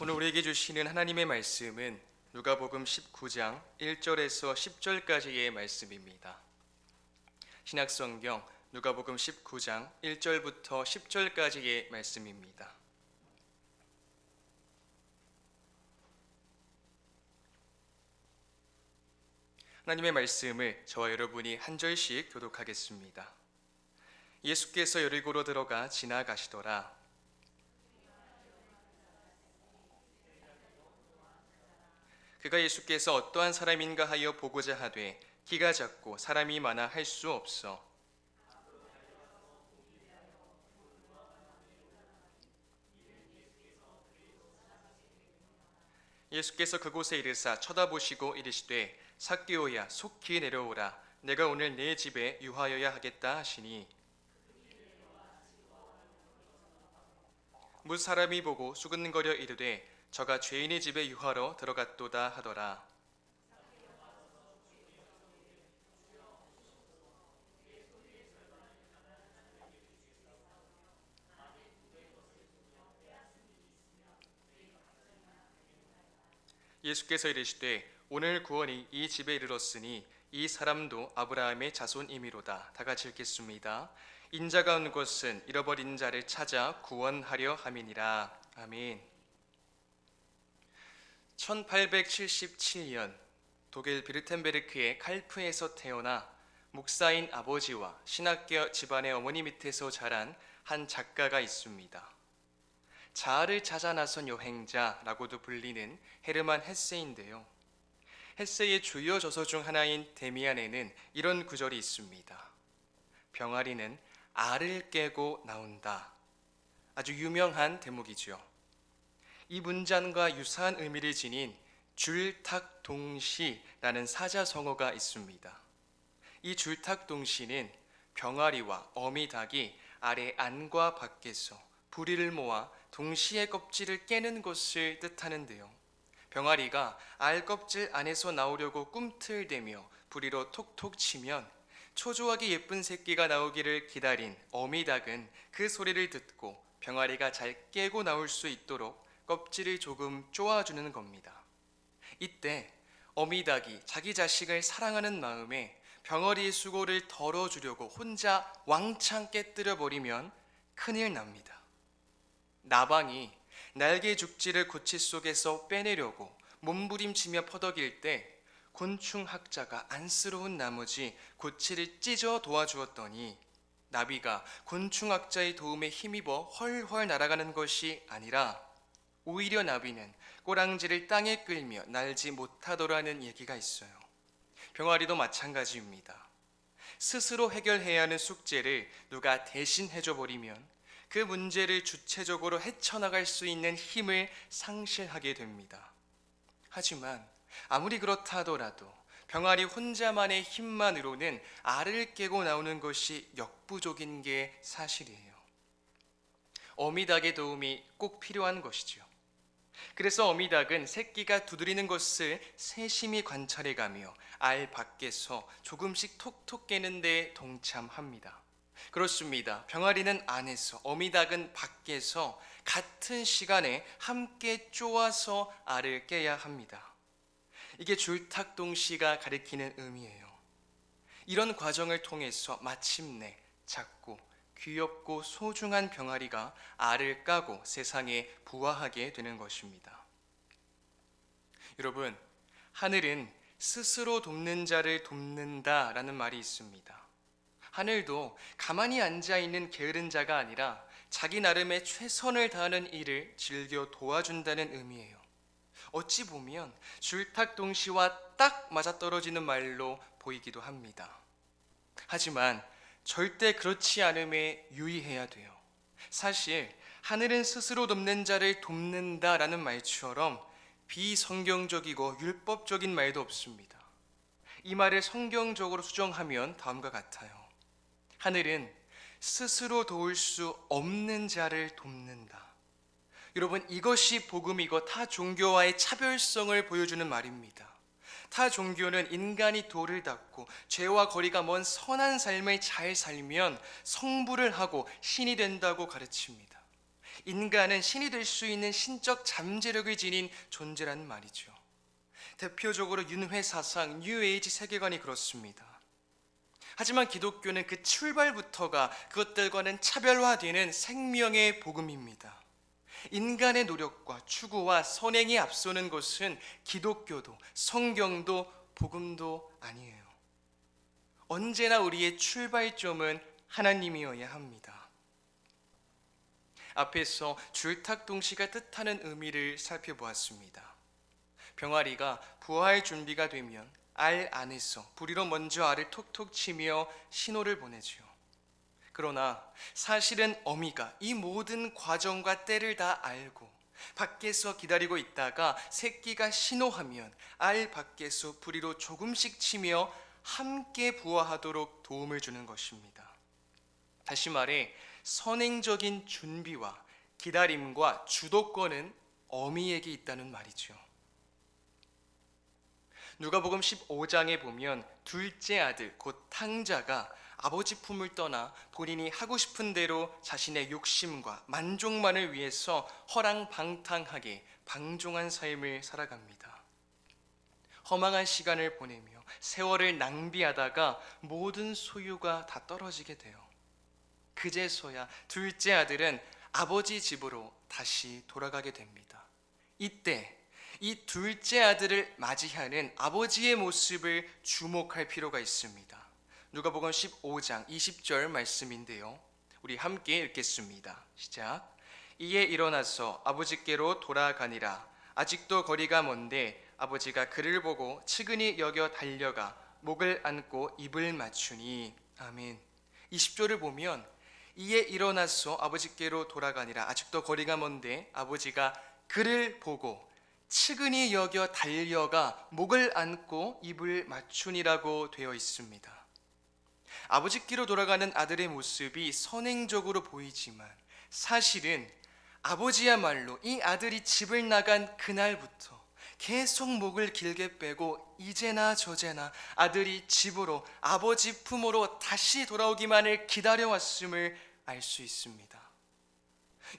오늘 우리에게 주시는 하나님의 말씀은 누가복음 19장 1절에서 10절까지의 말씀입니다. 신약성경 누가복음 19장 1절부터 10절까지의 말씀입니다. 하나님의 말씀을 저와 여러분이 한 절씩 교독하겠습니다. 예수께서 여리고로 들어가 지나가시더라. 그가 예수께서 어떠한 사람인가 하여 보고자 하되 키가 작고 사람이 많아 할 수 없어 예수께서 그곳에 이르사 쳐다보시고 이르시되 삭개오야 속히 내려오라 내가 오늘 네 집에 유하여야 하겠다 하시니 뭇 사람이 보고 수근거려 이르되 저가 죄인의 집에 유하러 들어갔도다 하더라. 예수께서 이르시되 오늘 구원이 이 집에 이르렀으니 이 사람도 아브라함의 자손이미로다. 다 같이 읽겠습니다. 인자가 온 것은 잃어버린 자를 찾아 구원하려 함이니라. 아멘. 1877년 독일 비르텐베르크의 칼프에서 태어나 목사인 아버지와 신학교 집안의 어머니 밑에서 자란 한 작가가 있습니다. 자아를 찾아 나선 여행자라고도 불리는 헤르만 헤세인데요. 헤세의 주요 저서 중 하나인 데미안에는 이런 구절이 있습니다. 병아리는 알을 깨고 나온다. 아주 유명한 대목이죠. 이 문장과 유사한 의미를 지닌 줄탁동시라는 사자성어가 있습니다. 이 줄탁동시는 병아리와 어미닭이 알의 안과 밖에서 부리를 모아 동시에 껍질을 깨는 것을 뜻하는데요. 병아리가 알 껍질 안에서 나오려고 꿈틀대며 부리로 톡톡 치면 초조하게 예쁜 새끼가 나오기를 기다린 어미닭은 그 소리를 듣고 병아리가 잘 깨고 나올 수 있도록 껍질을 조금 쪼아주는 겁니다. 이때 어미닭이 자기 자식을 사랑하는 마음에 병아리의 수고를 덜어주려고 혼자 왕창 깨뜨려 버리면 큰일 납니다. 나방이 날개 죽지를 고치 속에서 빼내려고 몸부림치며 퍼덕일 때 곤충학자가 안쓰러운 나머지 고치를 찢어 도와주었더니 나비가 곤충학자의 도움에 힘입어 헐헐 날아가는 것이 아니라 오히려 나비는 꼬랑지를 땅에 끌며 날지 못하더라는 얘기가 있어요. 병아리도 마찬가지입니다. 스스로 해결해야 하는 숙제를 누가 대신 해줘 버리면 그 문제를 주체적으로 헤쳐나갈 수 있는 힘을 상실하게 됩니다. 하지만 아무리 그렇다 하더라도 병아리 혼자만의 힘만으로는 알을 깨고 나오는 것이 역부족인 게 사실이에요. 어미닭의 도움이 꼭 필요한 것이죠. 그래서 어미닭은 새끼가 두드리는 것을 세심히 관찰해가며 알 밖에서 조금씩 톡톡 깨는 데 동참합니다. 그렇습니다. 병아리는 안에서, 어미닭은 밖에서 같은 시간에 함께 쪼아서 알을 깨야 합니다. 이게 줄탁동시가 가리키는 의미예요. 이런 과정을 통해서 마침내 작고 귀엽고 소중한 병아리가 알을 까고 세상에 부화하게 되는 것입니다. 여러분, 하늘은 스스로 돕는 자를 돕는다라는 말이 있습니다. 하늘도 가만히 앉아있는 게으른 자가 아니라 자기 나름의 최선을 다하는 일을 즐겨 도와준다는 의미예요. 어찌 보면 줄탁동시와 딱 맞아떨어지는 말로 보이기도 합니다. 하지만 절대 그렇지 않음에 유의해야 돼요. 사실 하늘은 스스로 돕는 자를 돕는다라는 말처럼 비성경적이고 율법적인 말도 없습니다. 이 말을 성경적으로 수정하면 다음과 같아요. 하늘은 스스로 도울 수 없는 자를 돕는다. 여러분, 이것이 복음이고 타 종교와의 차별성을 보여주는 말입니다. 타 종교는 인간이 돌을 닦고 죄와 거리가 먼 선한 삶을 잘 살면 성불을 하고 신이 된다고 가르칩니다. 인간은 신이 될 수 있는 신적 잠재력을 지닌 존재란 말이죠. 대표적으로 윤회 사상, 뉴에이지 세계관이 그렇습니다. 하지만 기독교는 그 출발부터가 그것들과는 차별화되는 생명의 복음입니다. 인간의 노력과 추구와 선행이 앞서는 것은 기독교도 성경도 복음도 아니에요. 언제나 우리의 출발점은 하나님이어야 합니다. 앞에서 줄탁동시가 뜻하는 의미를 살펴보았습니다. 병아리가 부화할 준비가 되면 알 안에서 부리로 먼저 알을 톡톡 치며 신호를 보내죠. 그러나 사실은 어미가 이 모든 과정과 때를 다 알고 밖에서 기다리고 있다가 새끼가 신호하면 알 밖에서 부리로 조금씩 치며 함께 부화하도록 도움을 주는 것입니다. 다시 말해 선행적인 준비와 기다림과 주도권은 어미에게 있다는 말이죠. 누가복음 15장에 보면 둘째 아들 곧 탕자가 아버지 품을 떠나 본인이 하고 싶은 대로 자신의 욕심과 만족만을 위해서 허랑방탕하게 방종한 삶을 살아갑니다. 허망한 시간을 보내며 세월을 낭비하다가 모든 소유가 다 떨어지게 돼요. 그제서야 둘째 아들은 아버지 집으로 다시 돌아가게 됩니다. 이때 이 둘째 아들을 맞이하는 아버지의 모습을 주목할 필요가 있습니다. 누가복음 15장 20절 말씀인데요. 우리 함께 읽겠습니다. 시작. 이에 일어나서 아버지께로 돌아가니라. 아직도 거리가 먼데 아버지가 그를 보고 측은히 여겨 달려가 목을 안고 입을 맞추니. 아멘. 20절을 보면 이에 일어나서 아버지께로 돌아가니라. 아직도 거리가 먼데 아버지가 그를 보고 측은히 여겨 달려가 목을 안고 입을 맞추니라고 되어 있습니다. 아버지께로 돌아가는 아들의 모습이 선행적으로 보이지만 사실은 아버지야말로 이 아들이 집을 나간 그날부터 계속 목을 길게 빼고 이제나 저제나 아들이 집으로 아버지 품으로 다시 돌아오기만을 기다려왔음을 알 수 있습니다.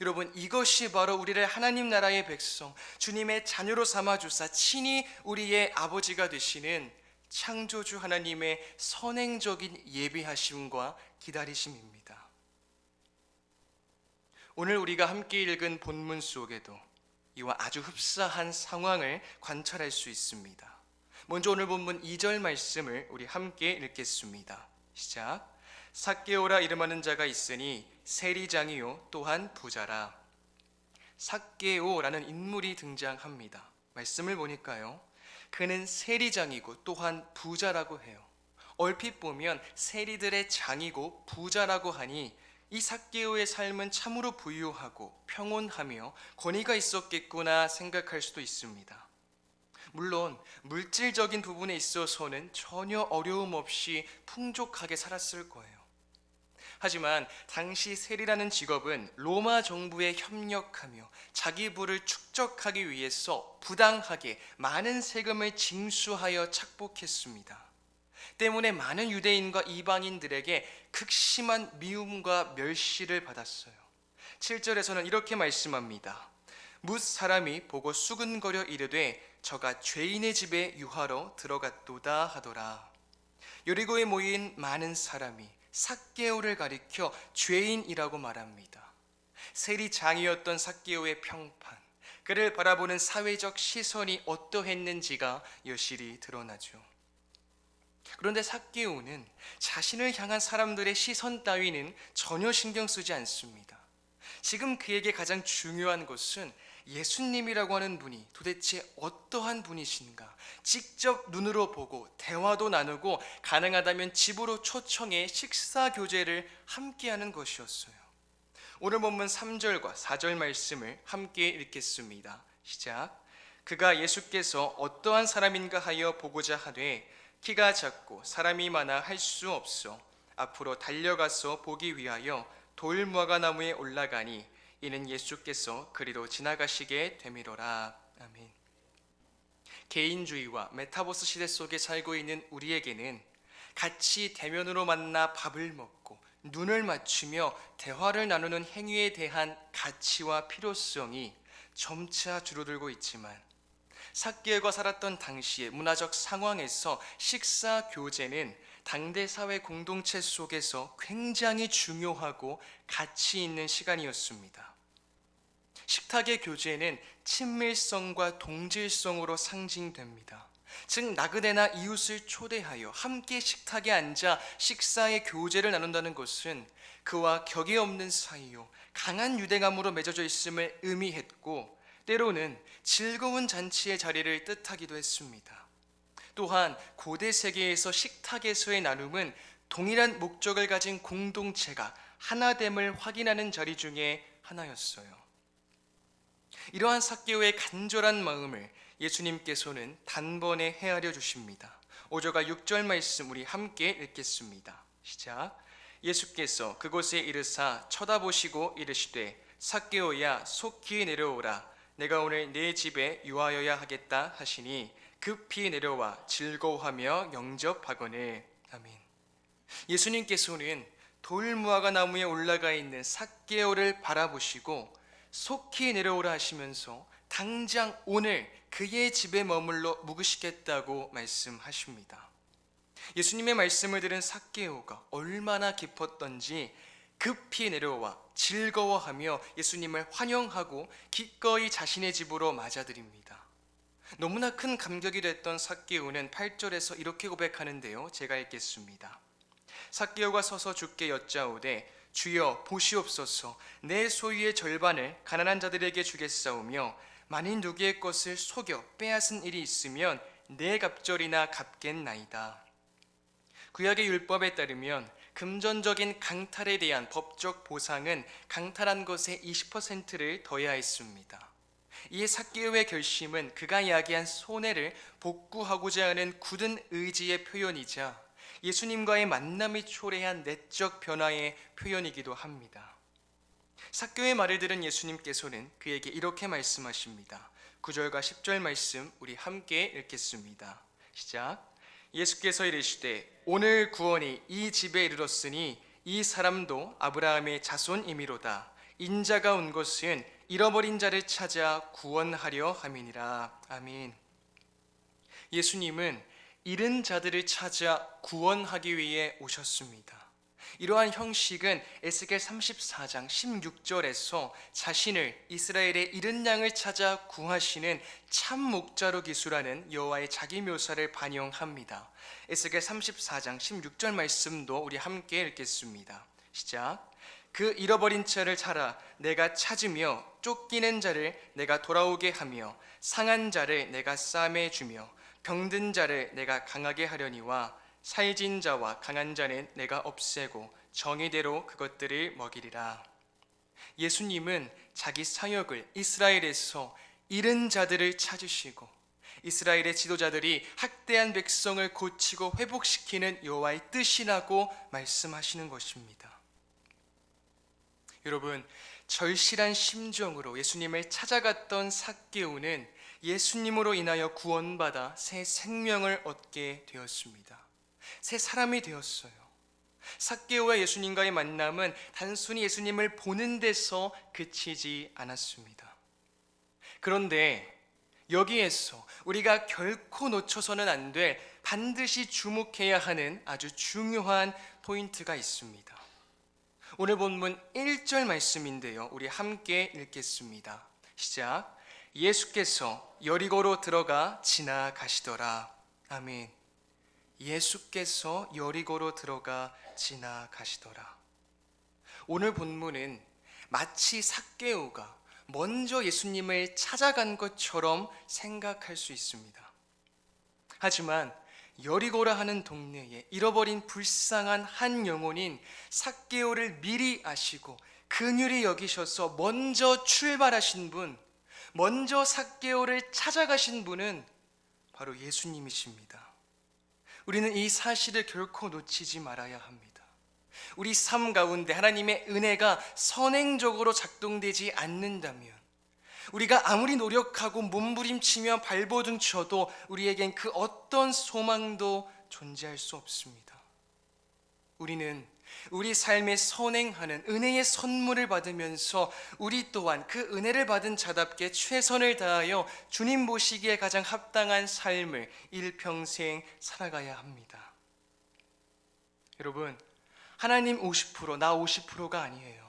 여러분, 이것이 바로 우리를 하나님 나라의 백성, 주님의 자녀로 삼아주사 친히 우리의 아버지가 되시는 창조주 하나님의 선행적인 예비하심과 기다리심입니다. 오늘 우리가 함께 읽은 본문 속에도 이와 아주 흡사한 상황을 관찰할 수 있습니다. 먼저 오늘 본문 2절 말씀을 우리 함께 읽겠습니다. 시작. 삭개오라 이름하는 자가 있으니 세리장이요 또한 부자라. 삭개오라는 인물이 등장합니다. 말씀을 보니까요, 그는 세리장이고 또한 부자라고 해요. 얼핏 보면 세리들의 장이고 부자라고 하니 이 삭개오의 삶은 참으로 부유하고 평온하며 권위가 있었겠구나 생각할 수도 있습니다. 물론 물질적인 부분에 있어서는 전혀 어려움 없이 풍족하게 살았을 거예요. 하지만 당시 세리라는 직업은 로마 정부에 협력하며 자기 부를 축적하기 위해서 부당하게 많은 세금을 징수하여 착복했습니다. 때문에 많은 유대인과 이방인들에게 극심한 미움과 멸시를 받았어요. 7절에서는 이렇게 말씀합니다. 뭇 사람이 보고 수근거려 이르되 저가 죄인의 집에 유하러 들어갔도다 하더라. 여리고에 모인 많은 사람이 삭개오를 가리켜 죄인이라고 말합니다. 세리장이었던 삭개오의 평판, 그를 바라보는 사회적 시선이 어떠했는지가 여실히 드러나죠. 그런데 삭개오는 자신을 향한 사람들의 시선 따위는 전혀 신경 쓰지 않습니다. 지금 그에게 가장 중요한 것은 예수님이라고 하는 분이 도대체 어떠한 분이신가 직접 눈으로 보고 대화도 나누고 가능하다면 집으로 초청해 식사 교제를 함께하는 것이었어요. 오늘 본문 3절과 4절 말씀을 함께 읽겠습니다. 시작. 그가 예수께서 어떠한 사람인가 하여 보고자 하되 키가 작고 사람이 많아 할 수 없어 앞으로 달려가서 보기 위하여 돌무화과나무에 올라가니 이는 예수께서 그리로 지나가시게 되미로라. 아멘. 개인주의와 메타버스 시대 속에 살고 있는 우리에게는 같이 대면으로 만나 밥을 먹고 눈을 맞추며 대화를 나누는 행위에 대한 가치와 필요성이 점차 줄어들고 있지만, 삭개오가 살았던 당시의 문화적 상황에서 식사 교제는 당대 사회 공동체 속에서 굉장히 중요하고 가치 있는 시간이었습니다. 식탁의 교제는 친밀성과 동질성으로 상징됩니다. 즉, 나그네나 이웃을 초대하여 함께 식탁에 앉아 식사의 교제를 나눈다는 것은 그와 격이 없는 사이요 강한 유대감으로 맺어져 있음을 의미했고, 때로는 즐거운 잔치의 자리를 뜻하기도 했습니다. 또한 고대 세계에서 식탁에서의 나눔은 동일한 목적을 가진 공동체가 하나됨을 확인하는 자리 중에 하나였어요. 이러한 삭개오의 간절한 마음을 예수님께서는 단번에 헤아려 주십니다. 5절과 6절 말씀 우리 함께 읽겠습니다. 시작. 예수께서 그곳에 이르사 쳐다보시고 이르시되 삭개오야 속히 내려오라. 내가 오늘 네 집에 유하여야 하겠다 하시니 급히 내려와 즐거워하며 영접하거늘. 아멘. 예수님께서는 돌무화과 나무에 올라가 있는 삭개오를 바라보시고 속히 내려오라 하시면서 당장 오늘 그의 집에 머물러 묵으시겠다고 말씀하십니다. 예수님의 말씀을 들은 삭개오가 얼마나 기뻤던지 급히 내려와 즐거워하며 예수님을 환영하고 기꺼이 자신의 집으로 맞아들입니다. 너무나 큰 감격이 됐던 삭개오는 8절에서 이렇게 고백하는데요. 제가 읽겠습니다. 삭개오가 서서 주께 여짜오되 주여 보시옵소서, 내 소유의 절반을 가난한 자들에게 주겠사오며 만일 누구의 것을 속여 빼앗은 일이 있으면 네 갑절이나 갚겠나이다. 구약의 율법에 따르면 금전적인 강탈에 대한 법적 보상은 강탈한 것의 20%를 더해야 했습니다. 이에 삭개오의 결심은 그가 이야기한 손해를 복구하고자 하는 굳은 의지의 표현이자 예수님과의 만남이 초래한 내적 변화의 표현이기도 합니다. 삭개오의 말을 들은 예수님께서는 그에게 이렇게 말씀하십니다. 9절과 10절 말씀 우리 함께 읽겠습니다. 시작. 예수께서 이르시되 오늘 구원이 이 집에 이르렀으니 이 사람도 아브라함의 자손이미로다. 인자가 온 것은 잃어버린 자를 찾아 구원하려 함이니라. 아멘. 예수님은 잃은 자들을 찾아 구원하기 위해 오셨습니다. 이러한 형식은 에스겔 34장 16절에서 자신을 이스라엘의 잃은 양을 찾아 구하시는 참 목자로 기술하는 여호와의 자기 묘사를 반영합니다. 에스겔 34장 16절 말씀도 우리 함께 읽겠습니다. 시작. 그 잃어버린 자를 찾아 내가 찾으며 쫓기는 자를 내가 돌아오게 하며 상한 자를 내가 싸매 주며 병든 자를 내가 강하게 하려니와 살진 자와 강한 자는 내가 없애고 정의대로 그것들을 먹이리라. 예수님은 자기 사역을 이스라엘에서 잃은 자들을 찾으시고 이스라엘의 지도자들이 학대한 백성을 고치고 회복시키는 여호와의 뜻이라고 말씀하시는 것입니다. 여러분, 절실한 심정으로 예수님을 찾아갔던 삭개오는 예수님으로 인하여 구원받아 새 생명을 얻게 되었습니다. 새 사람이 되었어요. 삭개오와 예수님과의 만남은 단순히 예수님을 보는 데서 그치지 않았습니다. 그런데 여기에서 우리가 결코 놓쳐서는 안 될 반드시 주목해야 하는 아주 중요한 포인트가 있습니다. 오늘 본문 1절 말씀인데요. 우리 함께 읽겠습니다. 시작. 예수께서 여리고로 들어가 지나가시더라. 아멘. 예수께서 여리고로 들어가 지나가시더라. 오늘 본문은 마치 삭개오가 먼저 예수님을 찾아간 것처럼 생각할 수 있습니다. 하지만 여리고라 하는 동네에 잃어버린 불쌍한 한 영혼인 삭개오를 미리 아시고 긍휼히 여기셔서 먼저 출발하신 분, 먼저 삭개오를 찾아가신 분은 바로 예수님이십니다. 우리는 이 사실을 결코 놓치지 말아야 합니다. 우리 삶 가운데 하나님의 은혜가 선행적으로 작동되지 않는다면, 우리가 아무리 노력하고 몸부림치며 발버둥 쳐도 우리에겐 그 어떤 소망도 존재할 수 없습니다. 우리는 우리 삶에 선행하는 은혜의 선물을 받으면서 우리 또한 그 은혜를 받은 자답게 최선을 다하여 주님 보시기에 가장 합당한 삶을 일평생 살아가야 합니다. 여러분, 하나님 50%, 나 50%가 아니에요.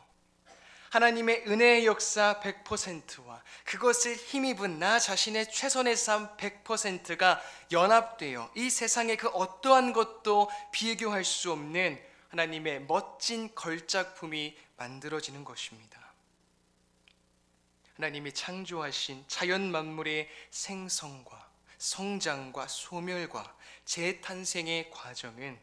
하나님의 은혜의 역사 100%와 그것을 힘입은 나 자신의 최선의 삶 100%가 연합되어 이 세상의 그 어떠한 것도 비교할 수 없는 하나님의 멋진 걸작품이 만들어지는 것입니다. 하나님이 창조하신 자연 만물의 생성과 성장과 소멸과 재탄생의 과정은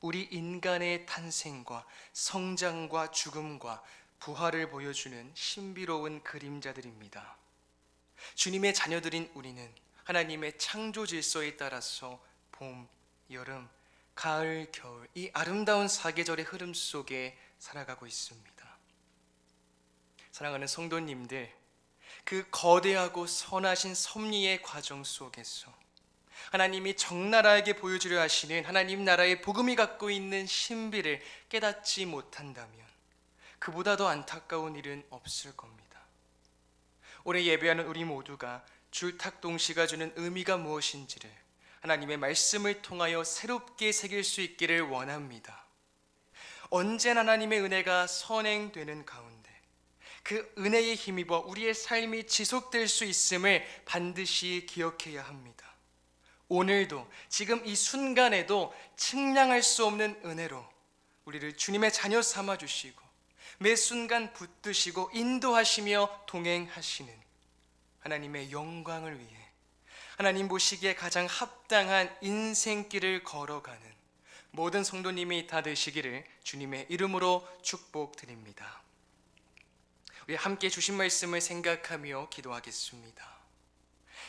우리 인간의 탄생과 성장과 죽음과 부활을 보여주는 신비로운 그림자들입니다. 주님의 자녀들인 우리는 하나님의 창조 질서에 따라서 봄, 여름, 가을, 겨울 이 아름다운 사계절의 흐름 속에 살아가고 있습니다. 사랑하는 성도님들, 그 거대하고 선하신 섭리의 과정 속에서 하나님이 적나라하게 보여주려 하시는 하나님 나라의 복음이 갖고 있는 신비를 깨닫지 못한다면 그보다 더 안타까운 일은 없을 겁니다. 올해 예배하는 우리 모두가 줄탁동시가 주는 의미가 무엇인지를 하나님의 말씀을 통하여 새롭게 새길 수 있기를 원합니다. 언제나 하나님의 은혜가 선행되는 가운데 그 은혜에 힘입어 우리의 삶이 지속될 수 있음을 반드시 기억해야 합니다. 오늘도 지금 이 순간에도 측량할 수 없는 은혜로 우리를 주님의 자녀 삼아 주시고 매 순간 붙드시고 인도하시며 동행하시는 하나님의 영광을 위해 하나님 보시기에 가장 합당한 인생길을 걸어가는 모든 성도님이 다 되시기를 주님의 이름으로 축복드립니다. 우리 함께 주신 말씀을 생각하며 기도하겠습니다.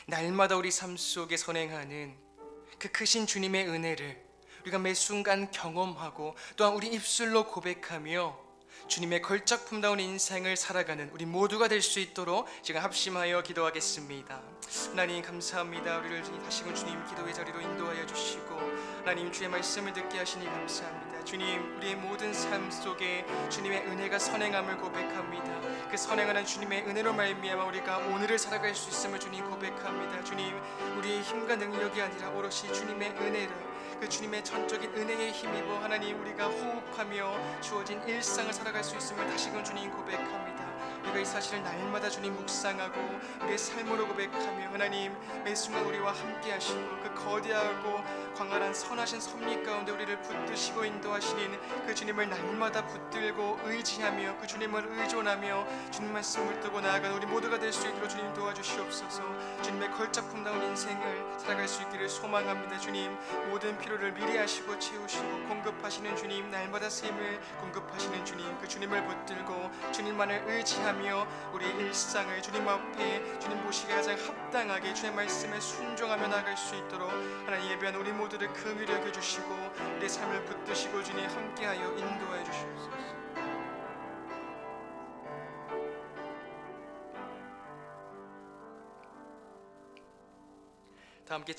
날마다 우리 삶 속에 선행하는 그 크신 주님의 은혜를 우리가 매 순간 경험하고 또한 우리 입술로 고백하며 주님의 걸작품다운 인생을 살아가는 우리 모두가 될 수 있도록 지금 합심하여 기도하겠습니다. 하나님 감사합니다. 우리를 다시금 주님 기도의 자리로 인도하여 주시고 하나님 주의 말씀을 듣게 하시니 감사합니다. 주님, 우리의 모든 삶 속에 주님의 은혜가 선행함을 고백합니다. 그 선행하는 주님의 은혜로 말미암아 우리가 오늘을 살아갈 수 있음을 주님 고백합니다. 주님, 우리의 힘과 능력이 아니라 오롯이 주님의 은혜를 그 주님의 전적인 은혜에 힘입어 하나님 우리가 호흡하며 주어진 일상을 살아갈 수 있음을 다시금 주님 고백합니다. 우리가 이 사실을 날마다 주님 묵상하고 우리의 삶으로 고백하며 하나님 매 순간 우리와 함께 하시고 그 거대하고 광활한 선하신 섭리 가운데 우리를 붙드시고 인도하시는 그 주님을 날마다 붙들고 의지하며 그 주님을 의존하며 주님 말씀을 뜨고 나아가는 우리 모두가 될 수 있도록 주님 도와주시옵소서. 주님의 걸작품다운 인생을 살아갈 수 있기를 소망합니다. 주님, 모든 필요를 미리 하시고 채우시고 공급하시는 주님, 날마다 샘을 공급하시는 주님, 그 주님을 붙들고 주님만을 의지하며 우리 일상을 주님 앞에 주님 보시기에 가장 합당하게 주의 말씀에 순종하며 나아갈 수 있도록 하나님 예배한 우리 모두를 긍휼히 여겨주시고 우리의 삶을 붙드시고 주님 함께하여 인도하여 주시옵소서. 다 함께